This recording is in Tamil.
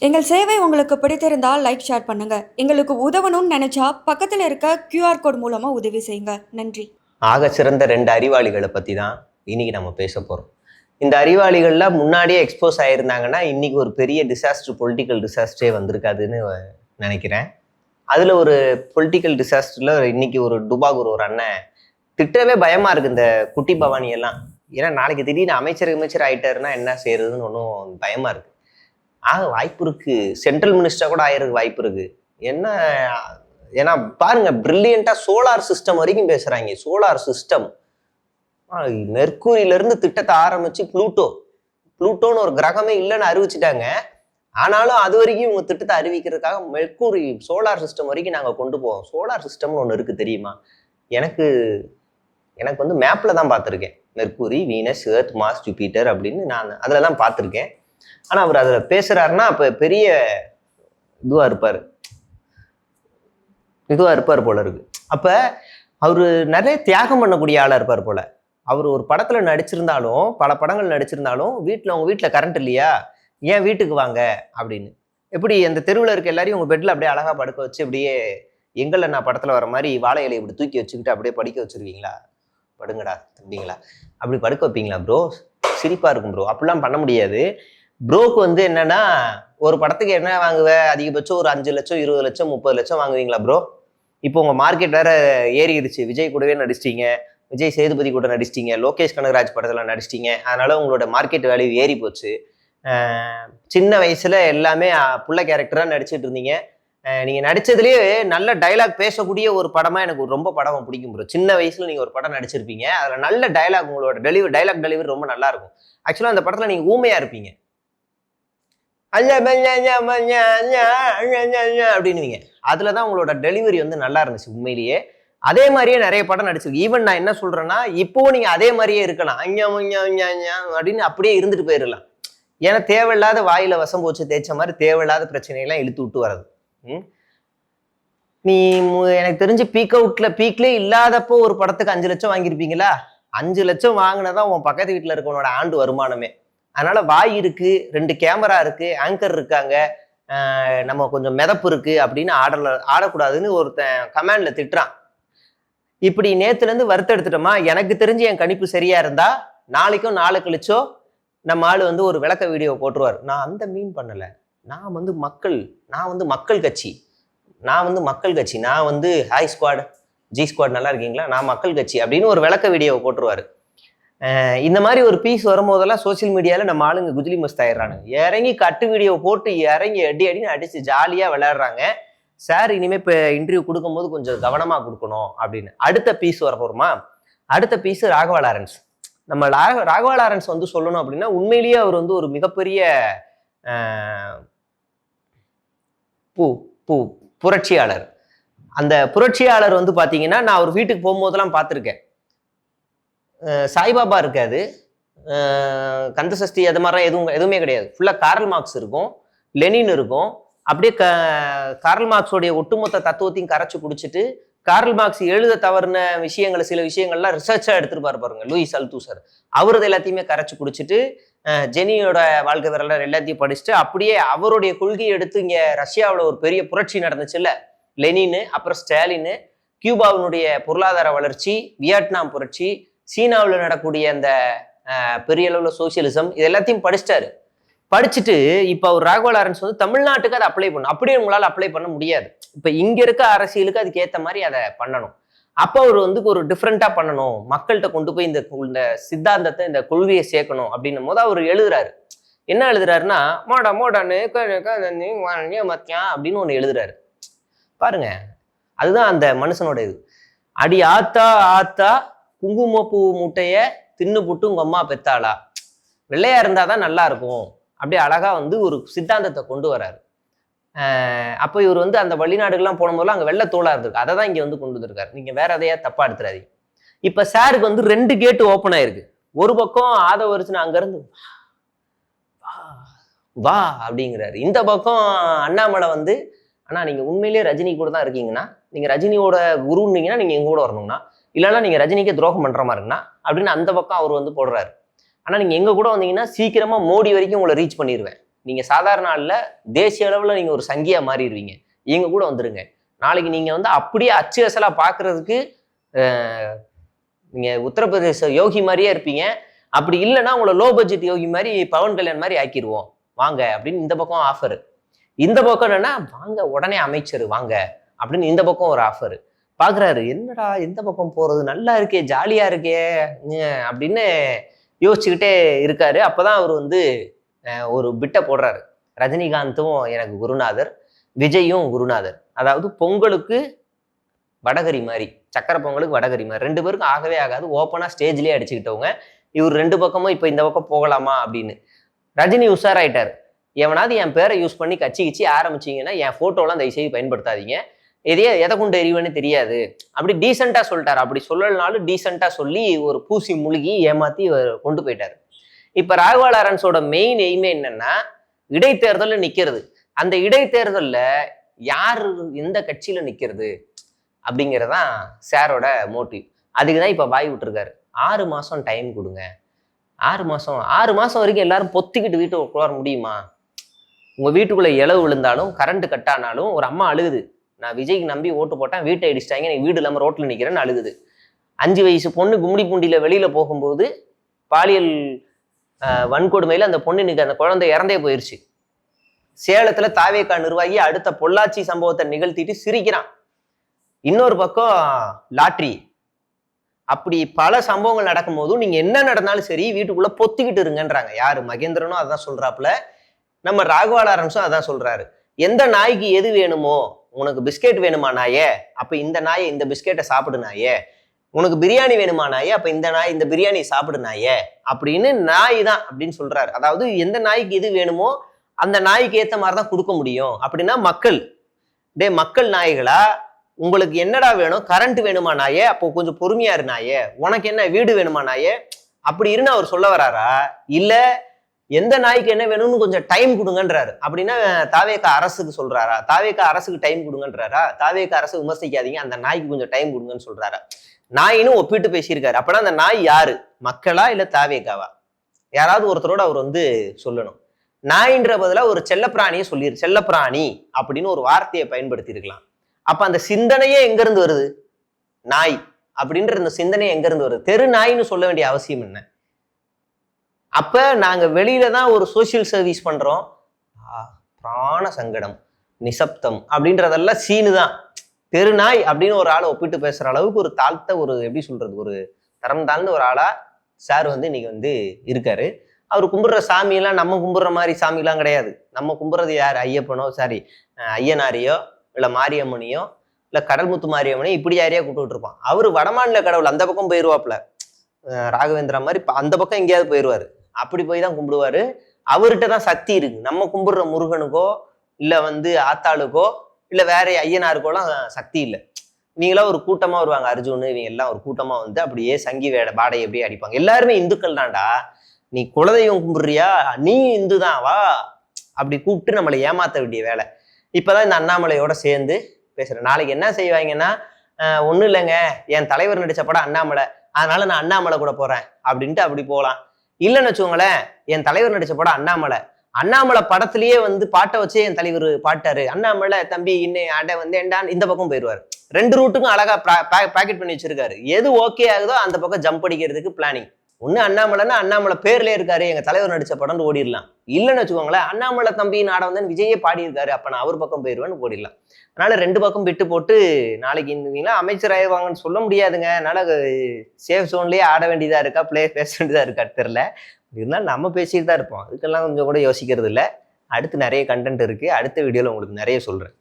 எங்கள் சேவை உங்களுக்கு பிடித்திருந்தால் லைக் ஷேர் பண்ணுங்க. எங்களுக்கு உதவணும்னு நினைச்சா பக்கத்தில் இருக்க QR கோட் மூலமா உதவி செய்யுங்க. நன்றி. ஆக சிறந்த 2 அறிவாளிகளை பற்றி தான் இன்னைக்கு நம்ம பேச போகிறோம். இந்த அறிவாளிகள்லாம் முன்னாடியே எக்ஸ்போஸ் ஆகியிருந்தாங்கன்னா இன்னைக்கு ஒரு பெரிய டிசாஸ்டர், பொலிட்டிக்கல் டிசாஸ்டரே வந்திருக்காதுன்னு நினைக்கிறேன். அதில் ஒரு பொலிட்டிக்கல் டிசாஸ்டரில் இன்னைக்கு ஒரு டுபாகூர் ஒரு அண்ணன் திட்டவே பயமாக இருக்குது இந்த குட்டி பவானி எல்லாம். ஏன்னா நாளைக்கு திடீர்னு அமைச்சர் ஆகிட்டாருன்னா என்ன செய்யறதுன்னு ஒன்றும் பயமாக இருக்குது. வாய்ப்பு இருக்கு, சென்ட்ரல் மினிஸ்டர் கூட ஆயிருக்கு வாய்ப்பு இருக்கு. என்ன ஏன்னா பாருங்க, பிரில்லியண்டா சோலார் சிஸ்டம் வரைக்கும் பேசுறாங்க. சோலார் சிஸ்டம், மெர்க்குரியில இருந்து திட்டத்தை ஆரம்பிச்சு புளூட்டோன்னு ஒரு கிரகமே இல்லைன்னு அறிவிச்சுட்டாங்க. ஆனாலும் அது வரைக்கும் இவங்க திட்டத்தை அறிவிக்கிறதுக்காக மெர்க்குரி சோலார் சிஸ்டம் வரைக்கும் நாங்க கொண்டு போவோம். சோலார் சிஸ்டம்னு ஒன்று இருக்கு தெரியுமா? எனக்கு வந்து மேப்ல தான் பார்த்துருக்கேன். Mercury, Venus, Earth, Mars, Jupiter அப்படின்னு நான் அதில் தான் பார்த்துருக்கேன். ஆனால் அவர் அதில் பேசுகிறாருன்னா அப்போ பெரிய இதுவாக இருப்பார் போல இருக்கு. அப்போ அவர் நிறைய தியாகம் பண்ணக்கூடிய ஆளாக இருப்பார் போல. அவர் ஒரு படத்தில் நடிச்சிருந்தாலும், பல படங்கள் நடிச்சிருந்தாலும், உங்கள் வீட்டில் கரண்ட் இல்லையா, ஏன் வீட்டுக்கு வாங்க அப்படின்னு, எப்படி அந்த தெருவில் இருக்க எல்லாரையும் உங்கள் பெட்டில் அப்படியே அழகாக படுக்க வச்சு அப்படியே எங்களில் நான் படத்தில் வர மாதிரி வாழை இலையை இப்படி தூக்கி வச்சுக்கிட்டு அப்படியே படிக்க வச்சுருவீங்களா? படுங்கடா தம்பிங்களா அப்படி படுக்க வைப்பீங்களா ப்ரோ? சிரிப்பாக இருக்கும் ப்ரோ. அப்படிலாம் பண்ண முடியாது. ப்ரோக்கு வந்து என்னன்னா, ஒரு படத்துக்கு என்ன வாங்குவேன், அதிகபட்சம் ஒரு 5 லட்சம் 20 லட்சம் 30 லட்சம் வாங்குவீங்களா ப்ரோ? இப்போ உங்கள் மார்க்கெட் வேற ஏறிடுச்சு. விஜய் கூடவே நடிச்சிட்டீங்க, விஜய் சேதுபதி கூட நடிச்சிட்டீங்க, லோகேஷ் கனகராஜ் படத்தில் நடிச்சிட்டீங்க. அதனால உங்களோட மார்க்கெட் வேல்யூ ஏறி போச்சு. சின்ன வயசுல எல்லாமே புள்ள கேரக்டராக நடிச்சிட்டு இருந்தீங்க. நீங்கள் நடிச்சதுலேயே நல்ல டைலாக் பேசக்கூடிய ஒரு படமாக எனக்கு ரொம்ப படம் பிடிக்கும் ப்ரோ. சின்ன வயசுல நீங்கள் ஒரு படம் நடிச்சிருப்பீங்க, அதில் நல்ல டைலாக், உங்களோட டைலாக் டெலிவரி ரொம்ப நல்லா இருக்கும். ஆக்சுவலாக அந்த படத்தில் நீங்கள் ஊமையா இருப்பீங்க. அப்படின்னுவீங்க. அதுல தான் உங்களோட டெலிவரி வந்து நல்லா இருந்துச்சு உண்மையிலேயே. அதே மாதிரியே நிறைய படம் நடிச்சிருக்கு. ஈவன் நான் என்ன சொல்றேன்னா, இப்போ நீங்க அதே மாதிரியே இருக்கலாம், அப்படின்னு அப்படியே இருந்துட்டு போயிடலாம். ஏன்னா தேவையில்லாத வாயில வசம் போச்சு தேய்ச்ச மாதிரி தேவையில்லாத பிரச்சனையெல்லாம் இழுத்து விட்டு வர்றது. நீ எனக்கு தெரிஞ்சு பீக்லேயே இல்லாதப்போ ஒரு படத்துக்கு 5 லட்சம் வாங்கியிருப்பீங்களா? 5 லட்சம் வாங்கினதான் உன் பக்கத்து வீட்டுல இருக்கவனோட ஆண்டு வருமானமே. அதனால வாய் இருக்கு, 2 கேமரா இருக்கு, ஆங்கர் இருக்காங்க, நம்ம கொஞ்சம் மிதப்பு இருக்கு அப்படின்னு ஆடக்கூடாதுன்னு ஒருத்தன் கமெண்ட்ல திட்டுறான். இப்படி நேத்துல இருந்து வருத்த எடுத்துட்டோமா? எனக்கு தெரிஞ்சு என் கணிப்பு சரியா இருந்தா நாளைக்கும் நாளை கழிச்சோ நம்ம ஆளு வந்து ஒரு விளக்க வீடியோ போட்டுருவார். நான் அந்த மீன் பண்ணல, நான் வந்து மக்கள் கட்சி, நான் வந்து ஹாய் ஸ்குவாட், ஜி ஸ்குவாட் நல்லா இருக்கீங்களா, நான் மக்கள் கட்சி அப்படின்னு ஒரு விளக்க வீடியோ போட்டுருவாரு. இந்த மாதிரி ஒரு பீஸ் வரும்போதெல்லாம் சோசியல் மீடியாவில் நம்ம ஆளுங்க குஜிலி மஸ்த் ஆயிடுறானுங்க. இறங்கி கட்டு வீடியோ போட்டு இறங்கி அடின்னு அடிச்சு ஜாலியாக விளையாடுறாங்க. சார் இனிமேல் இப்போ இன்டர்வியூ கொடுக்கும்போது கொஞ்சம் கவனமாக கொடுக்கணும் அப்படின்னு. அடுத்த பீஸ் வர போகிறோமா? அடுத்த பீஸ் ராகவா லாரன்ஸ். நம்ம ராகவா லாரன்ஸ் வந்து சொல்லணும் அப்படின்னா, உண்மையிலேயே அவர் வந்து ஒரு மிகப்பெரிய புரட்சியாளர். அந்த புரட்சியாளர் வந்து பார்த்தீங்கன்னா, நான் அவர் வீட்டுக்கு போகும்போதெல்லாம் பார்த்துருக்கேன். சாய்பாபா இருக்காது, கந்தசஷ்டி அது மாதிரிலாம் எதுவுமே கிடையாது. ஃபுல்லாக கார்ல் மார்க்ஸ் இருக்கும், லெனின் இருக்கும். அப்படியே கார்ல் மார்க்ஸோடைய ஒட்டுமொத்த தத்துவத்தையும் கரைச்சி குடிச்சிட்டு, கார்ல் மார்க்ஸ் எழுத தவறுன சில விஷயங்கள்லாம் ரிசர்ச்சாக எடுத்துட்டு பாருங்க. லூயிஸ் அல்தூசர் அவரது எல்லாத்தையுமே கரைச்சி குடிச்சிட்டு, ஜெனியோட வாழ்க்கை வரலாறு எல்லாத்தையும் படிச்சுட்டு, அப்படியே அவருடைய கொள்கையை எடுத்து இங்கே ரஷ்யாவில் ஒரு பெரிய புரட்சி நடந்துச்சுல்ல, லெனின், அப்புறம் ஸ்டாலின், கியூபாவினுடைய பொருளாதார வளர்ச்சி, வியட்நாம் புரட்சி, சீனாவில் நடக்கூடிய அந்த பெரிய அளவில் சோசியலிசம், இது எல்லாத்தையும் படிச்சுட்டு இப்போ அவர் ராகவா லாரன்ஸ் வந்து தமிழ்நாட்டுக்கு அதை அப்ளை பண்ணும். அப்படியே உங்களால் அப்ளை பண்ண முடியாது. இப்போ இங்க இருக்க அரசியலுக்கு அதுக்கு ஏற்ற மாதிரி அதை பண்ணணும். அப்போ அவர் வந்து ஒரு டிஃப்ரெண்டா பண்ணணும், மக்கள்கிட்ட கொண்டு போய் இந்த சித்தாந்தத்தை, இந்த கொள்கையை சேர்க்கணும் அப்படின்னும் போது அவர் எழுதுறாரு. என்ன எழுதுறாருன்னா, மோடான்னு மத்தியான் அப்படின்னு ஒன்று எழுதுறாரு பாருங்க. அதுதான் அந்த மனுஷனோட இது. அடி ஆத்தா குங்குமப்பூ முட்டைய தின்னு புட்டு உங்க அம்மா பெத்தாளா, வெள்ளையா இருந்தாதான் நல்லா இருக்கும், அப்படியே அழகா வந்து ஒரு சித்தாந்தத்தை கொண்டு வராரு. அப்போ இவர் வந்து அந்த வெளிநாடுகள்லாம் போனபோதெல்லாம் அங்கே வெள்ளை தோளா இருந்திருக்கு, அதை தான் இங்கே வந்து கொண்டு வந்திருக்காரு. நீங்க வேற எதையா தப்பா எடுத்துறாதீங்க. இப்ப சாருக்கு வந்து 2 கேட்டு ஓப்பன் ஆயிருக்கு. ஒரு பக்கம் ஆதவரிச்சுனா அங்கிருந்து வா அப்படிங்கிறாரு, இந்த பக்கம் அண்ணாமலை வந்து ஆனா நீங்க உண்மையிலேயே ரஜினி கூட தான் இருக்கீங்கன்னா, நீங்க ரஜினியோட குருன்னீங்கன்னா நீங்க எங்க கூட வரணும்னா, இல்லைன்னா நீங்க ரஜினிக்கே துரோகம் பண்ற மாதிரி இருக்குன்னா அப்படின்னு அந்த பக்கம் அவர் வந்து போடுறாரு. ஆனா நீங்க எங்க கூட வந்தீங்கன்னா சீக்கிரமா மோடி வரைக்கும் உங்களை ரீச் பண்ணிடுவேன் நீங்க சாதாரண ஆள்ல தேசிய அளவுல நீங்க ஒரு சங்கியா மாறிடுவீங்க. எங்க கூட வந்துருங்க. நாளைக்கு நீங்க வந்து அப்படியே அச்சு அசலா பாக்குறதுக்கு நீங்க உத்தரப்பிரதேச யோகி மாதிரியே இருப்பீங்க. அப்படி இல்லைன்னா உங்களை லோ பட்ஜெட் யோகி மாதிரி பவன் கல்யாண் மாதிரி ஆக்கிடுவோம் வாங்க அப்படின்னு இந்த பக்கம் ஆஃபர். இந்த பக்கம் என்னன்னா வாங்க உடனே அமைச்சர் வாங்க அப்படின்னு இந்த பக்கம் ஒரு ஆஃபர். பாக்குறாரு என்னடா எந்த பக்கம் போறது, நல்லா இருக்கே ஜாலியா இருக்கே அப்படின்னு யோசிச்சுக்கிட்டே இருக்காரு. அப்பதான் அவர் வந்து ஒரு பிட்டை போடுறாரு. ரஜினிகாந்தும் எனக்கு குருநாதர், விஜயும் குருநாதர். அதாவது பொங்கலுக்கு வடகரி மாதிரி, சக்கரை பொங்கலுக்கு வடகரி மாதிரி, 2 பேருக்கும் ஆகவே ஆகாது. ஓப்பனா ஸ்டேஜ்லயே அடிச்சுக்கிட்டவங்க இவர் 2 பக்கமும் இப்ப இந்த பக்கம் போகலாமா அப்படின்னு. ரஜினி உஷாராயிட்டாரு. எவனாவது என் பேரை யூஸ் பண்ணி கட்சி கிச்சி ஆரம்பிச்சிங்கன்னா என் ஃபோட்டோலாம் தயவுசெய்து பயன்படுத்தாதீங்க, எதை கொண்டு எறிவன்னு தெரியாது அப்படி டீசெண்டா சொல்லிட்டாரு. அப்படி சொல்லலனாலும் டீசெண்டா சொல்லி ஒரு பூசி முழுகி ஏமாத்தி கொண்டு போயிட்டாரு. இப்ப ராகவா லாரன்ஸோட மெயின் எய்மே என்னன்னா இடைத்தேர்தல்ல நிக்கிறது. அந்த இடைத்தேர்தல்ல யாரு எந்த கட்சியில நிக்கிறது அப்படிங்கிறதான் சாரோட மோட்டிவ். அதுக்குதான் இப்ப வாய் விட்டுருக்காரு. 6 மாசம் டைம் கொடுங்க. 6 மாசம் வரைக்கும் எல்லாரும் பொத்திக்கிட்டு வீட்டுக்குள்ள முடியுமா? உங்க வீட்டுக்குள்ள இலவு விழுந்தாலும் கரண்ட் கட் ஆனாலும் ஒரு அம்மா அழுகுது, நான் விஜய்க்கு நம்பி ஓட்டு போட்டேன், வீட்டை அடிச்சிட்டாங்க, நீ வீடு இல்லாம ரோட்ல நிக்கிறேன்னு அழுகுது. 5 வயசு பொண்ணு கும்மிடி பூண்டியில வெளியில போகும்போது பாலியல் வன்கொடுமையில அந்த பொண்ணு அந்த குழந்தை இறந்தே போயிருச்சு. சேலத்துல தாவேகா நிர்வாகி அடுத்த பொள்ளாச்சி சம்பவத்தை நிகழ்த்திட்டு சிரிக்கிறான். இன்னொரு பக்கம் லாட்ரி. அப்படி பல சம்பவங்கள் நடக்கும் போதும் நீங்க என்ன நடந்தாலும் சரி வீட்டுக்குள்ள பொத்திக்கிட்டு இருங்கன்றாங்க. யாரு? மகேந்திரனும் அதான் சொல்றாப்புல, நம்ம ராகவா லாரன்ஸும் அதான் சொல்றாரு. எந்த நாய்க்கு எது வேணுமோ, உனக்கு பிஸ்கெட் வேணுமா நாயே, அப்ப இந்த நாயை இந்த பிஸ்கெட்டை சாப்பிடு நாயே, உனக்கு பிரியாணி வேணுமா நாயே, அப்ப இந்த நாய் இந்த பிரியாணி சாப்பிடு நாயே அப்படின்னு நாய் தான் அப்படின்னு சொல்றாரு. அதாவது எந்த நாய்க்கு எது வேணுமோ அந்த நாய்க்கு ஏத்த மாதிரிதான் கொடுக்க முடியும். அப்படின்னா மக்கள் நாய்களா, உங்களுக்கு என்னடா வேணும்? கரண்ட் வேணுமா நாயே, அப்போ கொஞ்சம் பொறுமையா இரு நாயே, உனக்கு என்ன வீடு வேணுமா நாயே அப்படி இருந்து அவர் சொல்ல வராரா? இல்ல எந்த நாய்க்கு என்ன வேணும்னு கொஞ்சம் டைம் கொடுங்கன்றாரு. அப்படின்னா தாவேகா அரசுக்கு சொல்றாரா? தாவேகா அரசுக்கு டைம் கொடுங்கன்றாரா? தாவேகா அரசு விமர்சிக்காதீங்க, அந்த நாய்க்கு கொஞ்சம் டைம் கொடுங்கன்னு சொல்றாரா? நாயின்னு ஒப்பிட்டு பேசியிருக்காரு. அப்படின்னா அந்த நாய் யாரு? மக்களா இல்ல தாவேகாவா? யாராவது ஒருத்தரோட அவர் வந்து சொல்லணும். நாயின்ற பதிலா ஒரு செல்லப்பிராணியை செல்லப்பிராணி அப்படின்னு ஒரு வார்த்தையை பயன்படுத்தி இருக்கலாம். அப்ப அந்த சிந்தனையே எங்க இருந்து வருது? நாய் அப்படின்ற இந்த சிந்தனை எங்க இருந்து வருது? தெரு நாயின்னு சொல்ல வேண்டிய அவசியம் என்ன? அப்ப நாங்க வெளியில தான் ஒரு சோசியல் சர்வீஸ் பண்றோம், பிராண சங்கடம் நிசப்தம் அப்படின்றதெல்லாம் சீனு தான். தெருநாய் அப்படின்னு ஒரு ஆளை ஒப்பிட்டு பேசுற அளவுக்கு ஒரு தாழ்த்த ஒரு எப்படி சொல்றது ஒரு தரம் தாழ்ந்த ஒரு ஆளா சார் வந்து இன்னைக்கு வந்து இருக்காரு. அவர் கும்பிடுற சாமியெல்லாம் நம்ம கும்பிடுற மாதிரி சாமியெல்லாம் கிடையாது. நம்ம கும்பிடுறது யார்? ஐயனாரையோ இல்ல மாரியம்மனையோ இல்ல கடல்முத்து மாரியம்மனையோ இப்படி யாரையா கூப்பிட்டு இருப்பான். அவரு வடமாநில கடவுள் அந்த பக்கம் போயிருவாப்ல, ராகவேந்திரா மாதிரி அந்த பக்கம் எங்கேயாவது போயிடுவாரு. அப்படி போய் தான் கும்பிடுவாரு. அவர்கிட்ட தான் சக்தி இருக்கு. நம்ம கும்பிடுற முருகனுக்கோ இல்ல வந்து ஆத்தாளுக்கோ இல்ல வேற ஐயனாருக்கோலாம் சக்தி இல்லை. நீங்களாம் ஒரு கூட்டமா வருவாங்க, அர்ஜுன் இவங்க எல்லாம் ஒரு கூட்டமா வந்து அப்படியே சங்கி பாடை எப்படியே அடிப்பாங்க. எல்லாருமே இந்துக்கள் தான்டா, நீ குலதெய்வம் கும்பிடுறியா, நீ இந்து தான் வா அப்படி கூப்பிட்டு நம்மளை ஏமாத்த வேண்டிய வேலை. இப்பதான் இந்த அண்ணாமலையோட சேர்ந்து பேசுறேன். நாளைக்கு என்ன செய்வாங்கன்னா, ஒண்ணும் இல்லைங்க, என் தலைவர் நடிச்ச படம் அண்ணாமலை, அதனால நான் அண்ணாமலை கூட போறேன் அப்படின்ட்டு அப்படி போகலாம். இல்லைன்னு வச்சுக்கோங்களேன், என் தலைவர் நடிச்ச படம் அண்ணாமலை படத்திலேயே வந்து பாட்டை வச்சு என் தலைவர் பாட்டாரு, அண்ணாமலை தம்பி இன்னும் அடை வந்து ஏண்டான்னு இந்த பக்கம் போயிடுவாரு. 2 ரூட்டுக்கும் அழகா பேக்கெட் பண்ணி வச்சிருக்காரு. எது ஓகே ஆகுதோ அந்த பக்கம் ஜம்ப் அடிக்கிறதுக்கு பிளானிங். ஒண்ணு அண்ணாமலைன்னா அண்ணாமலை பேர்லயே இருக்காரு, எங்க தலைவர் நடிச்ச படம்னு ஓடிடலாம். இல்லைன்னு வச்சுக்கோங்களேன், அண்ணாமலை தம்பி நாட வந்து விஜயே பாடி இருக்காரு, அப்ப நான் அவர் பக்கம் போயிடுவேன்னு ஓடிடலாம். அதனால 2 பக்கம் விட்டு போட்டு நாளைக்கு இந்த அமைச்சர் ஆயிடுவாங்கன்னு சொல்ல முடியாதுங்க. அதனால சேஃப் ஜோன்லயே ஆட வேண்டியதா இருக்கா, பேச வேண்டியதா இருக்கா தெரியல. இருந்தாலும் நம்ம பேசிட்டு தான் இருப்போம், அதுக்கெல்லாம் கொஞ்சம் கூட யோசிக்கிறது இல்லை. அடுத்து நிறைய கண்டென்ட் இருக்கு, அடுத்த வீடியோல உங்களுக்கு நிறைய சொல்றேன்.